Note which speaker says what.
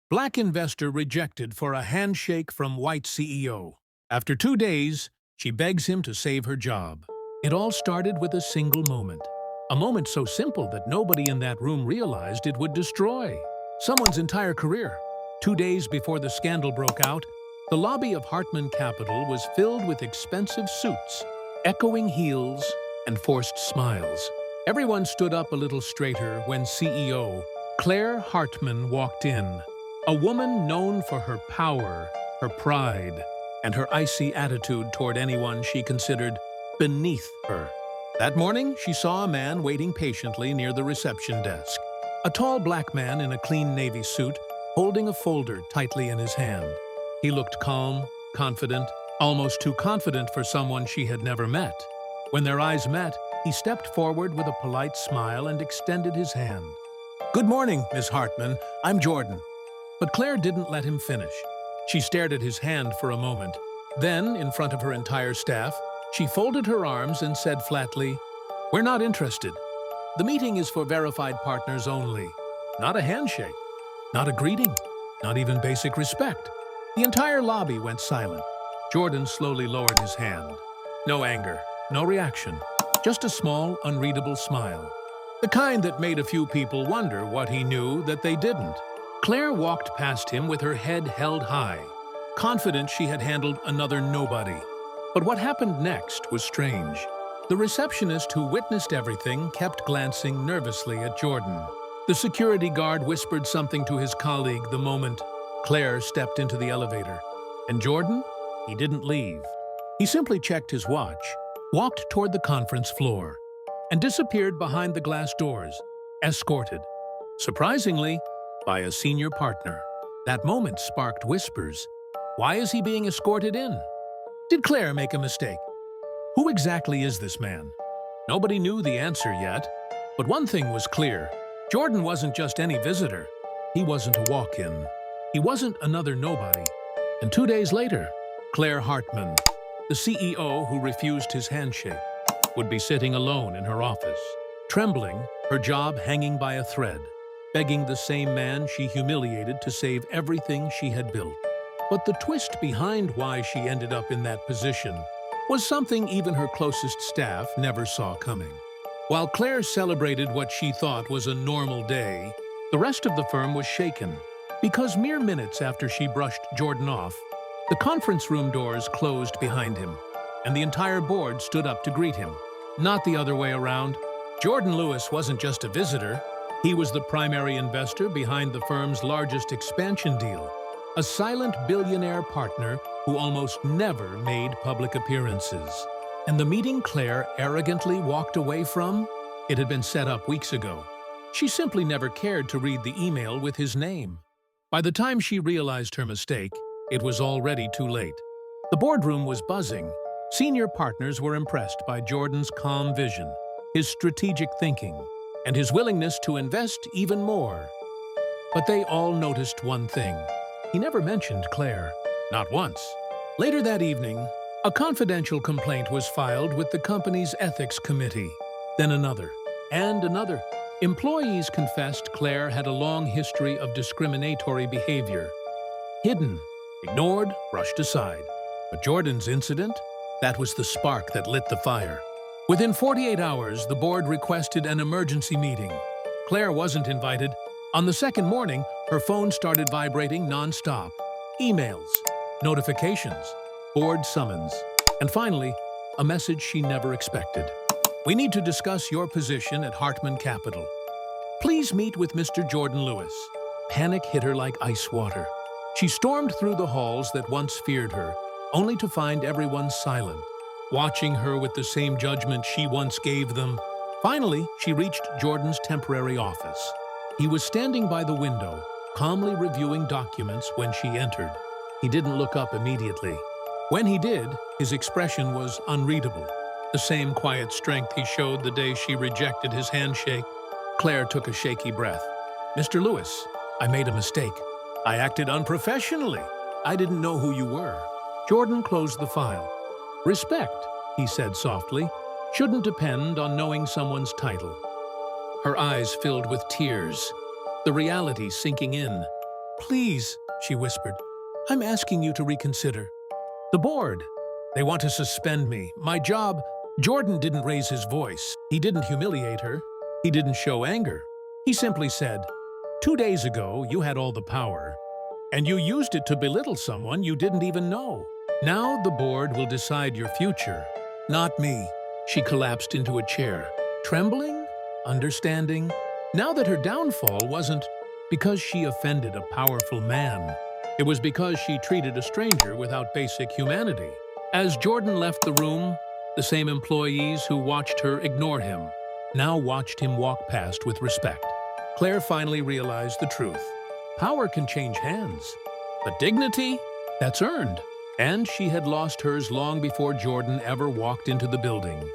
Speaker 1: Black investor rejected for a handshake from white CEO. After 2 days, she begs him to save her job. It all started with a single moment. A moment so simple that nobody in that room realized it would destroy someone's entire career. 2 days before the scandal broke out, the lobby of Hartman Capital was filled with expensive suits, echoing heels, and forced smiles. Everyone stood up a little straighter when CEO Claire Hartman walked in. A woman known for her power, her pride, and her icy attitude toward anyone she considered beneath her. That morning, she saw a man waiting patiently near the reception desk. A tall black man in a clean navy suit, holding a folder tightly in his hand. He looked calm, confident, almost too confident for someone she had never met. When their eyes met, he stepped forward with a polite smile and extended his hand. "Good morning, Miss Hartman. I'm Jordan." But Claire didn't let him finish. She stared at his hand for a moment. Then, in front of her entire staff, she folded her arms and said flatly, "We're not interested. The meeting is for verified partners only. Not a handshake, not a greeting, not even basic respect." The entire lobby went silent. Jordan slowly lowered his hand. No anger, no reaction, just a small, unreadable smile. The kind that made a few people wonder what he knew that they didn't. Claire walked past him with her head held high, confident she had handled another nobody. But what happened next was strange. The receptionist who witnessed everything kept glancing nervously at Jordan. The security guard whispered something to his colleague the moment Claire stepped into the elevator. And Jordan? He didn't leave. He simply checked his watch, walked toward the conference floor, and disappeared behind the glass doors, escorted, surprisingly, by a senior partner. That moment sparked whispers. Why is he being escorted in? Did Claire make a mistake? Who exactly is this man? Nobody knew the answer yet, but one thing was clear. Jordan wasn't just any visitor. He wasn't a walk-in. He wasn't another nobody. And 2 days later, Claire Hartman, the CEO who refused his handshake, would be sitting alone in her office, trembling, her job hanging by a thread, begging the same man she humiliated to save everything she had built. But the twist behind why she ended up in that position was something even her closest staff never saw coming. While Claire celebrated what she thought was a normal day, the rest of the firm was shaken, because mere minutes after she brushed Jordan off, the conference room doors closed behind him, and the entire board stood up to greet him. Not the other way around. Jordan Lewis wasn't just a visitor. He was the primary investor behind the firm's largest expansion deal, a silent billionaire partner who almost never made public appearances. And the meeting Claire arrogantly walked away from? It had been set up weeks ago. She simply never cared to read the email with his name. By the time she realized her mistake, it was already too late. The boardroom was buzzing. Senior partners were impressed by Jordan's calm vision, his strategic thinking, and his willingness to invest even more. But they all noticed one thing. He never mentioned Claire. Not once. Later that evening, a confidential complaint was filed with the company's ethics committee. Then another, and another. Employees confessed Claire had a long history of discriminatory behavior. Hidden, ignored, brushed aside. But Jordan's incident? That was the spark that lit the fire. Within 48 hours, the board requested an emergency meeting. Claire wasn't invited. On the second morning, her phone started vibrating non-stop. Emails, notifications, board summons, and finally, a message she never expected. "We need to discuss your position at Hartman Capital. Please meet with Mr. Jordan Lewis." Panic hit her like ice water. She stormed through the halls that once feared her, only to find everyone silent, watching her with the same judgment she once gave them. Finally, she reached Jordan's temporary office. He was standing by the window, calmly reviewing documents when she entered. He didn't look up immediately. When he did, his expression was unreadable, the same quiet strength he showed the day she rejected his handshake. Claire took a shaky breath. "Mr. Lewis, I made a mistake. I acted unprofessionally. I didn't know who you were." Jordan closed the file. "Respect," he said softly, "shouldn't depend on knowing someone's title." Her eyes filled with tears, the reality sinking in. Please, she whispered. I'm asking you to reconsider. The board. They want to suspend me. My job. Jordan didn't raise his voice. He didn't humiliate her. He didn't show anger. He simply said, 2 days ago, you had all the power, and you used it to belittle someone you didn't even know. Now the board will decide your future, not me. She collapsed into a chair, trembling, understanding, now that her downfall wasn't because she offended a powerful man. It was because she treated a stranger without basic humanity. As Jordan left the room, the same employees who watched her ignore him now watched him walk past with respect. Claire finally realized the truth. Power can change hands, but dignity, that's earned. And she had lost hers long before Jordan ever walked into the building.